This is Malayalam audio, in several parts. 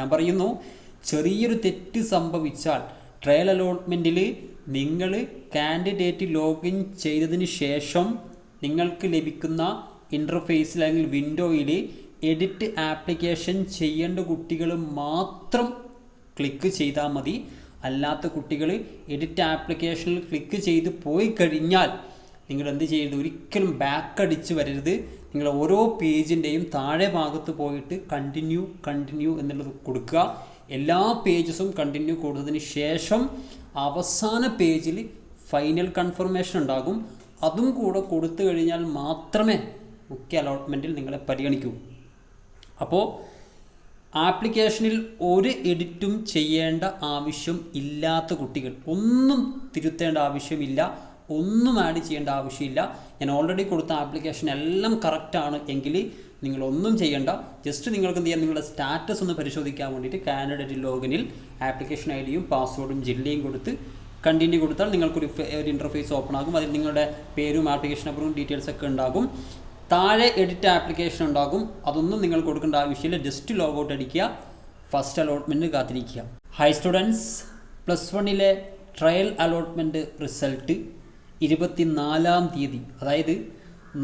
ഞാൻ പറയുന്നു, ചെറിയൊരു തെറ്റ് സംഭവിച്ചാൽ ട്രയൽ അലോട്ട്മെൻറ്റിൽ നിങ്ങൾ കാൻഡിഡേറ്റ് ലോഗിൻ ചെയ്തതിന് ശേഷം നിങ്ങൾക്ക് ലഭിക്കുന്ന ഇൻ്റർഫേസിൽ അല്ലെങ്കിൽ വിൻഡോയിൽ എഡിറ്റ് ആപ്ലിക്കേഷൻ ചെയ്യേണ്ട കുട്ടികൾ മാത്രം ക്ലിക്ക് ചെയ്താൽ മതി. അല്ലാത്ത കുട്ടികൾ എഡിറ്റ് ആപ്ലിക്കേഷനിൽ ക്ലിക്ക് ചെയ്ത് പോയി കഴിഞ്ഞാൽ നിങ്ങൾ എന്ത് ചെയ്യരുത്, ഒരിക്കലും ബാക്ക് അടിച്ച് വരരുത്. നിങ്ങൾ ഓരോ പേജിൻ്റെയും താഴെ ഭാഗത്ത് പോയിട്ട് കണ്ടിന്യൂ എന്നുള്ളത് കൊടുക്കുക. എല്ലാ പേജസും കണ്ടിന്യൂ കൊടുത്തതിന് ശേഷം അവസാന പേജിൽ ഫൈനൽ കൺഫർമേഷൻ ഉണ്ടാകും. അതും കൂടെ കൊടുത്തു കഴിഞ്ഞാൽ മാത്രമേ മുഖ്യ അലോട്ട്മെൻറ്റിൽ നിങ്ങളെ പരിഗണിക്കൂ. അപ്പോൾ ആപ്ലിക്കേഷനിൽ ഒരു എഡിറ്റും ചെയ്യേണ്ട ആവശ്യം ഇല്ലാത്ത കുട്ടികൾ, ഒന്നും തിരുത്തേണ്ട ആവശ്യമില്ല, ഒന്നും ആഡ് ചെയ്യേണ്ട ആവശ്യമില്ല. ഞാൻ ഓൾറെഡി കൊടുത്ത ആപ്ലിക്കേഷൻ എല്ലാം കറക്റ്റാണ് എങ്കിൽ നിങ്ങളൊന്നും ചെയ്യേണ്ട. ജസ്റ്റ് നിങ്ങൾക്ക് എന്ത് ചെയ്യാം, നിങ്ങളുടെ സ്റ്റാറ്റസ് ഒന്ന് പരിശോധിക്കാൻ വേണ്ടിയിട്ട് കാൻഡിഡേറ്റ് ലോഗിനിൽ ആപ്ലിക്കേഷൻ ഐ ഡിയും പാസ്വേഡും ജില്ലയും കൊടുത്ത് കണ്ടിന്യൂ കൊടുത്താൽ നിങ്ങൾക്കൊരു ഇൻ്റർഫേസ് ഓപ്പൺ ആകും. അതിൽ നിങ്ങളുടെ പേരും ആപ്ലിക്കേഷൻ നമ്പറും ഡീറ്റെയിൽസൊക്കെ ഉണ്ടാകും. താഴെ എഡിറ്റ് ആപ്ലിക്കേഷൻ ഉണ്ടാകും. അതൊന്നും നിങ്ങൾ കൊടുക്കേണ്ട ആവശ്യമില്ല. ജസ്റ്റ് ലോഗൗട്ട് അടിക്കുക, ഫസ്റ്റ് അലോട്ട്മെൻറ്റ് കാത്തിരിക്കുക. High students, +1 trial allotment result 24-ാം തീയതി, അതായത്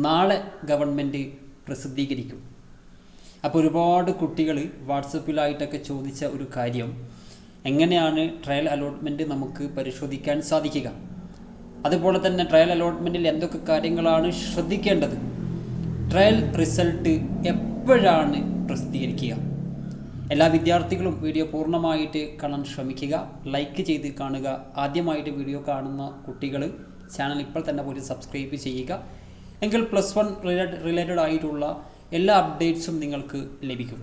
നാളെ ഗവൺമെൻറ് പ്രസിദ്ധീകരിക്കും. അപ്പോൾ ഒരുപാട് കുട്ടികൾ വാട്സപ്പിലായിട്ടൊക്കെ ചോദിച്ച ഒരു കാര്യം, എങ്ങനെയാണ് ട്രയൽ അലോട്ട്മെൻറ്റ് നമുക്ക് പരിശോധിക്കാൻ സാധിക്കുക, അതുപോലെ തന്നെ ട്രയൽ അലോട്ട്മെൻറ്റിൽ എന്തൊക്കെ കാര്യങ്ങളാണ് ശ്രദ്ധിക്കേണ്ടത്, ട്രയൽ റിസൾട്ട് എപ്പോഴാണ് പ്രസിദ്ധീകരിക്കുക. എല്ലാ വിദ്യാർത്ഥികളും വീഡിയോ പൂർണ്ണമായിട്ട് കാണാൻ ശ്രമിക്കുക, ലൈക്ക് ചെയ്ത് കാണുക. ആദ്യമായിട്ട് വീഡിയോ കാണുന്ന കുട്ടികൾ ചാനൽ ഇപ്പോൾ തന്നെ പോയി സബ്സ്ക്രൈബ് ചെയ്യുക. എങ്കിൽ +1 റിലേറ്റഡ് ആയിട്ടുള്ള എല്ലാ അപ്ഡേറ്റ്സും നിങ്ങൾക്ക് ലഭിക്കും.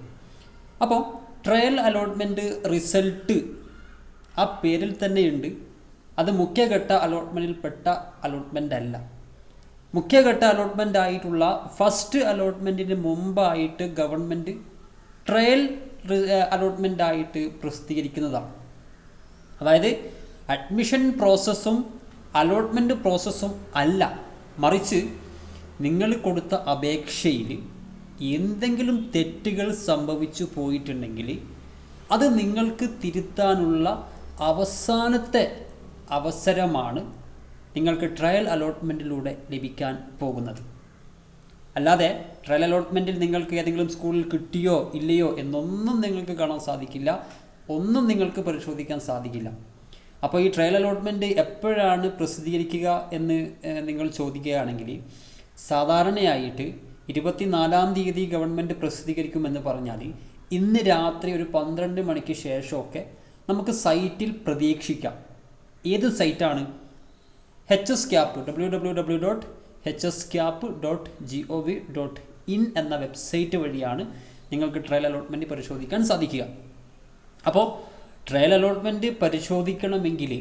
അപ്പോൾ ട്രയൽ അലോട്ട്മെൻറ്റ് റിസൾട്ട് ആ പേരിൽ തന്നെയുണ്ട്. അത് മുഖ്യഘട്ട അലോട്ട്മെൻറ്റിൽപ്പെട്ട അലോട്ട്മെൻ്റ് അല്ല. മുഖ്യഘട്ട അലോട്ട്മെൻ്റ് ആയിട്ടുള്ള ഫസ്റ്റ് അലോട്ട്മെൻറ്റിന് മുമ്പായിട്ട് ഗവൺമെൻറ് ട്രയൽ അലോട്ട്മെൻ്റ് ആയിട്ട് പ്രസിദ്ധീകരിക്കുന്നതാണ്. അതായത് അഡ്മിഷൻ പ്രോസസ്സും അലോട്ട്മെൻറ്റ് പ്രോസസ്സും അല്ല, മറിച്ച് നിങ്ങൾ കൊടുത്ത അപേക്ഷയിൽ എന്തെങ്കിലും തെറ്റുകൾ സംഭവിച്ചു പോയിട്ടുണ്ടെങ്കിൽ അത് നിങ്ങൾക്ക് തിരുത്താനുള്ള അവസാനത്തെ അവസരമാണ് നിങ്ങൾക്ക് ട്രയൽ അലോട്ട്മെൻറ്റിലൂടെ ലഭിക്കാൻ പോകുന്നത്. അല്ലാതെ ട്രയൽ അലോട്ട്മെൻറ്റിൽ നിങ്ങൾക്ക് ഏതെങ്കിലും സ്കൂളിൽ കിട്ടിയോ ഇല്ലയോ എന്നൊന്നും നിങ്ങൾക്ക് കാണാൻ സാധിക്കില്ല, ഒന്നും നിങ്ങൾക്ക് പരിശോധിക്കാൻ സാധിക്കില്ല. അപ്പോൾ ഈ ട്രയൽ അലോട്ട്മെൻറ്റ് എപ്പോഴാണ് പ്രസിദ്ധീകരിക്കുക എന്ന് നിങ്ങൾ ചോദിക്കുകയാണെങ്കിൽ, സാധാരണയായിട്ട് 24-ാം തീയതി ഗവൺമെൻറ് പ്രസിദ്ധീകരിക്കുമെന്ന് പറഞ്ഞാൽ ഇന്ന് രാത്രി ഒരു 12 മണിക്ക് ശേഷമൊക്കെ നമുക്ക് സൈറ്റിൽ പ്രതീക്ഷിക്കാം. ഏത് സൈറ്റാണ്? HSCAP www.hscap.gov.in എന്ന വെബ്സൈറ്റ് വഴിയാണ് നിങ്ങൾക്ക് ട്രയൽ അലോട്ട്മെൻറ്റ് പരിശോധിക്കാൻ സാധിക്കുക. അപ്പോൾ ട്രയൽ അലോട്ട്മെൻറ്റ് പരിശോധിക്കണമെങ്കിൽ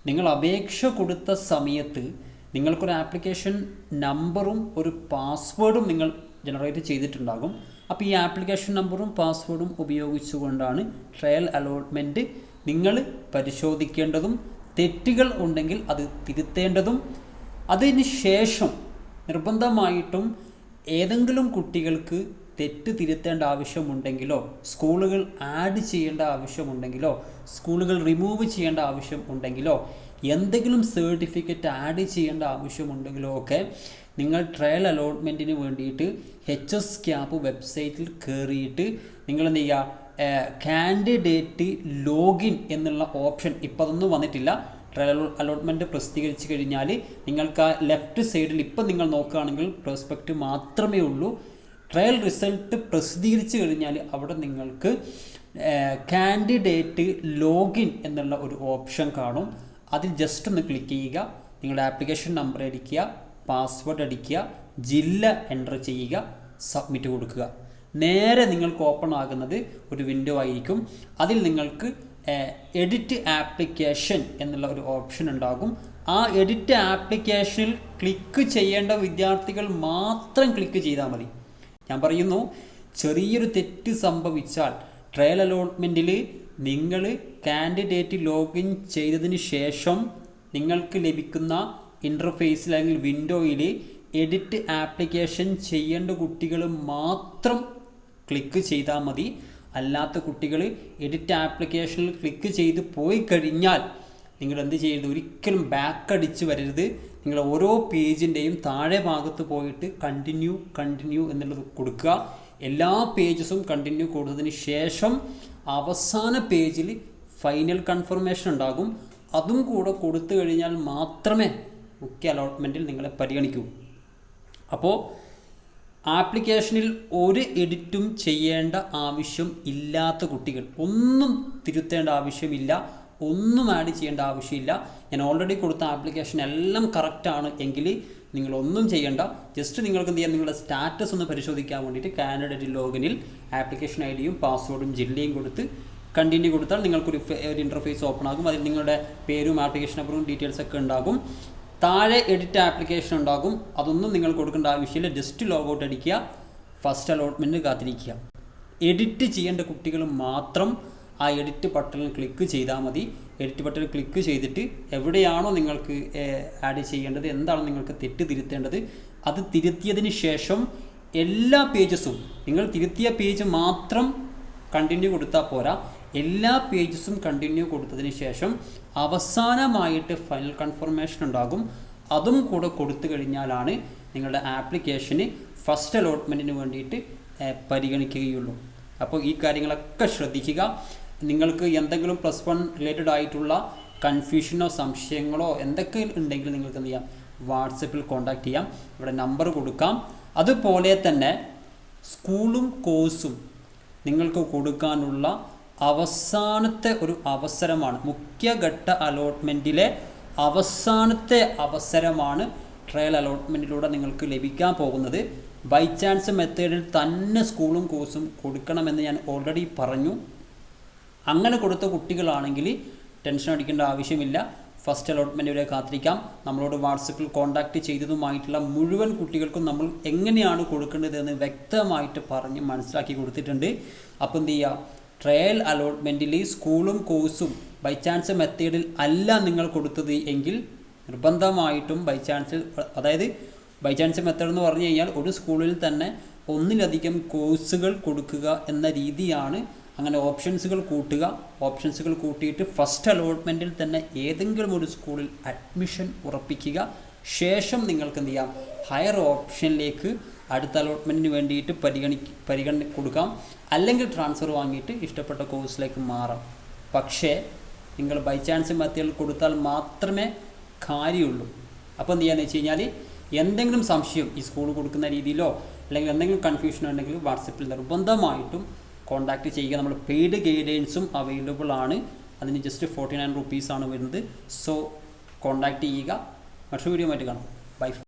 നിങ്ങൾ അപേക്ഷ കൊടുത്ത സമയത്ത് നിങ്ങൾക്കൊരു ആപ്ലിക്കേഷൻ നമ്പറും ഒരു പാസ്വേഡും നിങ്ങൾ ജനറേറ്റ് ചെയ്തിട്ടുണ്ടാകും. അപ്പോൾ ഈ ആപ്ലിക്കേഷൻ നമ്പറും പാസ്വേഡും ഉപയോഗിച്ചുകൊണ്ടാണ് ട്രയൽ അലോട്ട്മെൻറ്റ് നിങ്ങൾ പരിശോധിക്കേണ്ടതും തെറ്റുകൾ ഉണ്ടെങ്കിൽ അത് തിരുത്തേണ്ടതും. അതിന് ശേഷം നിർബന്ധമായിട്ടും ഏതെങ്കിലും കുട്ടികൾക്ക് തെറ്റ് തിരുത്തേണ്ട ആവശ്യമുണ്ടെങ്കിലോ സ്കൂളുകൾ ആഡ് ചെയ്യേണ്ട ആവശ്യമുണ്ടെങ്കിലോ സ്കൂളുകൾ റിമൂവ് ചെയ്യേണ്ട ആവശ്യം ഉണ്ടെങ്കിലോ എന്തെങ്കിലും സർട്ടിഫിക്കറ്റ് ആഡ് ചെയ്യേണ്ട ആവശ്യമുണ്ടെങ്കിലോ ഒക്കെ നിങ്ങൾ ട്രയൽ അലോട്ട്മെൻറ്റിന് വേണ്ടിയിട്ട് HSCAP വെബ്സൈറ്റിൽ കയറിയിട്ട് നിങ്ങൾ എന്ത് ചെയ്യുക, കാൻഡിഡേറ്റ് ലോഗിൻ എന്നുള്ള ഓപ്ഷൻ, ഇപ്പോൾ അതൊന്നും വന്നിട്ടില്ല. ട്രയൽ അലോട്ട്മെൻറ്റ് പ്രസിദ്ധീകരിച്ച് കഴിഞ്ഞാൽ നിങ്ങൾക്ക് ആ ലെഫ്റ്റ് സൈഡിൽ ഇപ്പം നിങ്ങൾ നോക്കുകയാണെങ്കിൽ പ്രോസ്പെക്റ്റ് മാത്രമേ ഉള്ളൂ. ട്രയൽ റിസൾട്ട് പ്രസിദ്ധീകരിച്ച് കഴിഞ്ഞാൽ അവിടെ നിങ്ങൾക്ക് കാൻഡിഡേറ്റ് ലോഗിൻ എന്നുള്ള ഒരു ഓപ്ഷൻ കാണും. അതിൽ ജസ്റ്റ് ഒന്ന് ക്ലിക്ക് ചെയ്യുക, നിങ്ങളുടെ ആപ്ലിക്കേഷൻ നമ്പർ അടിക്കുക, പാസ്വേഡ് അടിക്കുക, ജില്ല എൻ്റർ ചെയ്യുക, സബ്മിറ്റ് കൊടുക്കുക. നേരെ നിങ്ങൾക്ക് ഓപ്പൺ ആകുന്നത് ഒരു വിൻഡോ ആയിരിക്കും. അതിൽ നിങ്ങൾക്ക് എഡിറ്റ് ആപ്ലിക്കേഷൻ എന്നുള്ള ഒരു ഓപ്ഷൻ ഉണ്ടാകും. ആ എഡിറ്റ് ആപ്ലിക്കേഷനിൽ ക്ലിക്ക് ചെയ്യേണ്ട വിദ്യാർത്ഥികൾ മാത്രം ക്ലിക്ക് ചെയ്താൽ മതി. ഞാൻ പറയുന്നു, ചെറിയൊരു തെറ്റ് സംഭവിച്ചാൽ ട്രയൽ അലോട്ട്മെൻറ്റിൽ നിങ്ങൾ കാൻഡിഡേറ്റ് ലോഗിൻ ചെയ്തതിന് ശേഷം നിങ്ങൾക്ക് ലഭിക്കുന്ന ഇൻ്റർഫേസിൽ അല്ലെങ്കിൽ വിൻഡോയിൽ എഡിറ്റ് ആപ്ലിക്കേഷൻ ചെയ്യേണ്ട കുട്ടികൾ മാത്രം ക്ലിക്ക് ചെയ്താൽ മതി. അല്ലാത്ത കുട്ടികൾ എഡിറ്റ് ആപ്ലിക്കേഷനിൽ ക്ലിക്ക് ചെയ്ത് പോയി കഴിഞ്ഞാൽ നിങ്ങൾ എന്ത് ചെയ്യരുത്, ഒരിക്കലും ബാക്ക് അടിച്ച് വരരുത്. നിങ്ങൾ ഓരോ പേജിൻ്റെയും താഴെ ഭാഗത്ത് പോയിട്ട് കണ്ടിന്യൂ എന്നുള്ളത് കൊടുക്കുക. എല്ലാ പേജസും കണ്ടിന്യൂ കൊടുത്തതിന് ശേഷം അവസാന പേജിൽ ഫൈനൽ കൺഫർമേഷൻ ഉണ്ടാകും. അതും കൂടെ കൊടുത്തു കഴിഞ്ഞാൽ മാത്രമേ മുഖ്യ അലോട്ട്മെൻറ്റിൽ നിങ്ങളെ പരിഗണിക്കൂ. അപ്പോൾ ആപ്ലിക്കേഷനിൽ ഒരു എഡിറ്റും ചെയ്യേണ്ട ആവശ്യം ഇല്ലാത്ത കുട്ടികൾ, ഒന്നും തിരുത്തേണ്ട ആവശ്യമില്ല, ഒന്നും ആഡ് ചെയ്യേണ്ട ആവശ്യമില്ല. ഞാൻ ഓൾറെഡി കൊടുത്ത ആപ്ലിക്കേഷൻ എല്ലാം കറക്റ്റാണ് എങ്കിൽ നിങ്ങളൊന്നും ചെയ്യേണ്ട. ജസ്റ്റ് നിങ്ങൾക്ക് എന്ത് ചെയ്യാം, നിങ്ങളുടെ സ്റ്റാറ്റസ് ഒന്ന് പരിശോധിക്കാൻ വേണ്ടിയിട്ട് കാൻഡിഡേറ്റ് ലോഗിനിൽ ആപ്ലിക്കേഷൻ ഐ ഡിയും പാസ്വേഡും ജില്ലയും കൊടുത്ത് കണ്ടിന്യൂ കൊടുത്താൽ നിങ്ങൾക്കൊരു ഇൻ്റർഫേസ് ഓപ്പൺ ആകും. അതിൽ നിങ്ങളുടെ പേരും ആപ്ലിക്കേഷൻ നമ്പറും ഡീറ്റെയിൽസ് ഒക്കെ ഉണ്ടാകും. താഴെ എഡിറ്റ് ആപ്ലിക്കേഷൻ ഉണ്ടാകും. അതൊന്നും നിങ്ങൾ കൊടുക്കേണ്ട ആവശ്യമില്ല. ജസ്റ്റ് ലോഗൗട്ട് അടിക്കുക, ഫസ്റ്റ് അലോട്ട്മെൻറ്റ് കാത്തിരിക്കുക. എഡിറ്റ് ചെയ്യേണ്ട കുട്ടികൾ മാത്രം ആ എഡിറ്റ് ബട്ടണിൽ ക്ലിക്ക് ചെയ്താൽ മതി. എഡിറ്റ് ബട്ടണിൽ ക്ലിക്ക് ചെയ്തിട്ട് എവിടെയാണോ നിങ്ങൾക്ക് ആഡ് ചെയ്യേണ്ടത്, എന്താണ് നിങ്ങൾക്ക് തെറ്റ് തിരുത്തേണ്ടത്, അത് തിരുത്തിയതിന് ശേഷം എല്ലാ പേജസും, നിങ്ങൾ തിരുത്തിയ പേജ് മാത്രം കണ്ടിന്യൂ കൊടുത്താൽ പോരാ, എല്ലാ പേജസും കണ്ടിന്യൂ കൊടുത്തതിന് ശേഷം അവസാനമായിട്ട് ഫൈനൽ കൺഫർമേഷൻ ഉണ്ടാകും. അതും കൂടെ കൊടുത്തു കഴിഞ്ഞാലാണ് നിങ്ങളുടെ ആപ്ലിക്കേഷന് ഫസ്റ്റ് അലോട്ട്മെൻറ്റിന് വേണ്ടിയിട്ട് പരിഗണിക്കുകയുള്ളൂ. അപ്പോൾ ഈ കാര്യങ്ങളൊക്കെ ശ്രദ്ധിക്കുക. നിങ്ങൾക്ക് എന്തെങ്കിലും +1 റിലേറ്റഡ് ആയിട്ടുള്ള കൺഫ്യൂഷനോ സംശയങ്ങളോ എന്തൊക്കെ ഉണ്ടെങ്കിൽ നിങ്ങൾക്ക് എന്ത് ചെയ്യാം, വാട്സപ്പിൽ കോൺടാക്റ്റ് ചെയ്യാം. ഇവിടെ നമ്പർ കൊടുക്കാം. അതുപോലെ തന്നെ സ്കൂളും കോഴ്സും നിങ്ങൾക്ക് കൊടുക്കാനുള്ള അവസാനത്തെ ഒരു അവസരമാണ്, മുഖ്യഘട്ട അലോട്ട്മെൻറ്റിലെ അവസാനത്തെ അവസരമാണ് ട്രയൽ അലോട്ട്മെൻറ്റിലൂടെ നിങ്ങൾക്ക് ലഭിക്കാൻ പോകുന്നത്. ബൈ ചാൻസ് മെത്തേഡിൽ തന്നെ സ്കൂളും കോഴ്സും കൊടുക്കണമെന്ന് ഞാൻ ഓൾറെഡി പറഞ്ഞു. അങ്ങനെ കൊടുത്ത കുട്ടികളാണെങ്കിൽ ടെൻഷൻ അടിക്കേണ്ട ആവശ്യമില്ല. ഫസ്റ്റ് അലോട്ട്മെൻറ്റ് വരെ കാത്തിരിക്കാം. നമ്മളോട് വാട്സപ്പിൽ കോൺടാക്റ്റ് ചെയ്തതുമായിട്ടുള്ള മുഴുവൻ കുട്ടികൾക്കും നമ്മൾ എങ്ങനെയാണ് കൊടുക്കേണ്ടതെന്ന് വ്യക്തമായിട്ട് പറഞ്ഞ് മനസ്സിലാക്കി കൊടുത്തിട്ടുണ്ട്. അപ്പോൾ എന്ത് ചെയ്യുക, ട്രയൽ അലോട്ട്മെൻറ്റിൽ സ്കൂളും കോഴ്സും ബൈ ചാൻസ് മെത്തേഡിൽ അല്ല നിങ്ങൾ കൊടുത്തത് എങ്കിൽ നിർബന്ധമായിട്ടും ബൈ ചാൻസ് മെത്തേഡ് എന്ന് പറഞ്ഞു കഴിഞ്ഞാൽ ഒരു സ്കൂളിൽ തന്നെ ഒന്നിലധികം കോഴ്സുകൾ കൊടുക്കുക എന്ന രീതിയാണ്. അങ്ങനെ ഓപ്ഷൻസുകൾ കൂട്ടിയിട്ട് ഫസ്റ്റ് അലോട്ട്മെൻറ്റിൽ തന്നെ ഏതെങ്കിലും ഒരു സ്കൂളിൽ അഡ്മിഷൻ ഉറപ്പിക്കുക. ശേഷം നിങ്ങൾക്ക് എന്ത് ചെയ്യാം, ഹയർ ഓപ്ഷനിലേക്ക് അടുത്ത അലോട്ട്മെൻറ്റിന് വേണ്ടിയിട്ട് പരിഗണന കൊടുക്കാം. അല്ലെങ്കിൽ ട്രാൻസ്ഫർ വാങ്ങിയിട്ട് ഇഷ്ടപ്പെട്ട കോഴ്സിലേക്ക് മാറാം. പക്ഷേ നിങ്ങൾ ബൈ ചാൻസ് മെത്തേഡിൽ കൊടുത്താൽ മാത്രമേ കാര്യമുള്ളൂ. അപ്പോൾ എന്ത് ചെയ്യാന്ന് വെച്ച് കഴിഞ്ഞാൽ, എന്തെങ്കിലും സംശയം ഈ സ്കൂൾ കൊടുക്കുന്ന രീതിയിലോ അല്ലെങ്കിൽ എന്തെങ്കിലും കൺഫ്യൂഷൻ ഉണ്ടെങ്കിൽ വാട്സപ്പിൽ നിർബന്ധമായിട്ടും കോൺടാക്റ്റ് ചെയ്യുക. നമ്മൾ പെയ്ഡ് ഗൈഡൻസും അവൈലബിൾ ആണ്. അതിന് ജസ്റ്റ് 49 rupees ആണ് വരുന്നത്. സോ കോൺടാക്റ്റ് ചെയ്യുക. മറ്റൊരു വീഡിയോ ആയിട്ട് കാണാം. ബൈ.